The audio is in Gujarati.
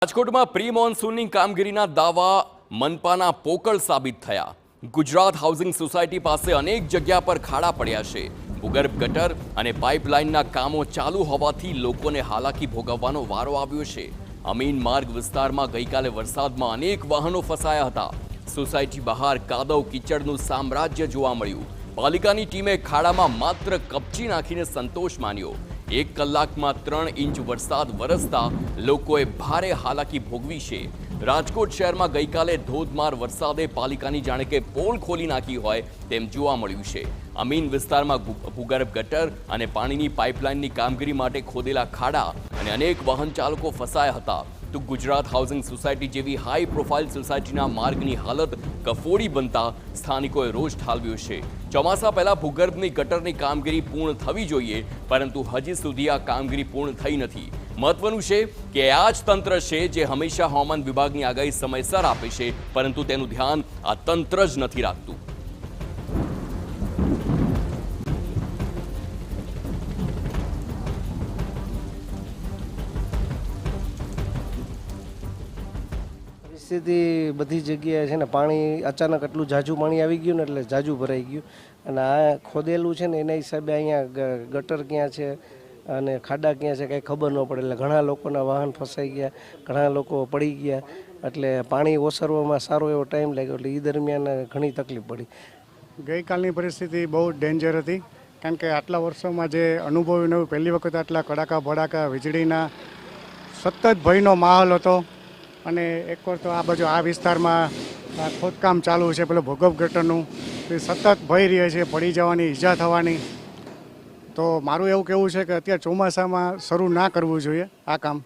રાજકોટમાં પ્રી મોન્સૂનની કામગીરીના દાવા મનપાના પોકળ સાબિત થયા। ગુજરાત હાઉસિંગ સોસાયટી પાસે અનેક જગ્યા પર ખાડા પડ્યા છે। ભૂગર્ભ ગટર અને પાઇપલાઇનના કામો ચાલુ હોવાથી લોકોને હાલાકી ભોગવવાનો વારો આવ્યો છે। અમીન માર્ગ વિસ્તારમાં ગઈકાલે વરસાદમાં અનેક વાહનો ફસાયા હતા। સોસાયટી બહાર કાદવ કીચડનું સામ્રાજ્ય જોવા મળ્યું। પાલિકાની ટીમે ખાડામાં માત્ર કપચી નાખીને સંતોષ માન્યો। 1 કલાકમાં 3 ઇંચ વરસાદ વરસતા લોકોએ ભારે હાલાકી ભોગવી છે। રાજકોટ શહેરમાં ગઈકાલે ધોધમાર વરસાદે પાલિકાની જાણે કે પોલ ખોલી નાખી હોય તેમ જોવા મળ્યું છે। અમીન વિસ્તારમાં ભૂગર્ભ ગટર અને પાણીની પાઇપલાઇનની કામગીરી માટે ખોદેલા ખાડા અને અનેક વાહન ચાલકો ફસાયા હતા। તો ગુજરાત હાઉસિંગ સોસાયટી જેવી હાઈ પ્રોફાઇલ સોસાયટીના માર્ગની હાલત કફોડી બનતા સ્થાનિકોએ રોષ ઠાલવ્યો છે। ચોમાસા પહેલા ભૂગર્ભની ગટરની કામગીરી પૂર્ણ થવી જોઈએ, પરંતુ હજી સુધી આ કામગીરી પૂર્ણ થઈ નથી। મહત્વનું છે કે આ જ તંત્ર છે જે હંમેશા હવામાન વિભાગની આગાહી સમયસર આપે છે, પરંતુ તેનું ધ્યાન આ તંત્ર જ નથી રાખતું। પરિસ્થિતિ બધી જગ્યાએ છે ને, પાણી અચાનક એટલું જાજુ પાણી આવી ગયું ને એટલે જાજુ ભરાઈ ગયું, અને આ ખોદેલું છે ને એના હિસાબે અહીંયા ગટર ક્યાં છે અને ખાડા ક્યાં છે કંઈ ખબર ન પડે, એટલે ઘણા લોકોના વાહન ફસાઈ ગયા, ઘણા લોકો પડી ગયા, એટલે પાણી ઓસરવામાં સારો એવો ટાઈમ લાગ્યો, એટલે એ દરમિયાન ઘણી તકલીફ પડી। ગઈકાલની પરિસ્થિતિ બહુ ડેન્જર હતી, કારણ કે આટલા વર્ષોમાં જે અનુભવ્યું નવું, પહેલી વખત આટલા કડાકા ભડાકા વીજળીના સતત ભયનો માહોલ હતો। અને એકવાર તો આ બાજુ આ વિસ્તારમાં ખોદકામ ચાલુ છે, પેલું ભૂગર્ભ ગટરનું, સતત ભય રહે છે પડી જવાની, ઈજા થવાની। તો મારું એવું કહેવું છે કે અત્યારે ચોમાસામાં શરૂ ના કરવું જોઈએ આ કામ।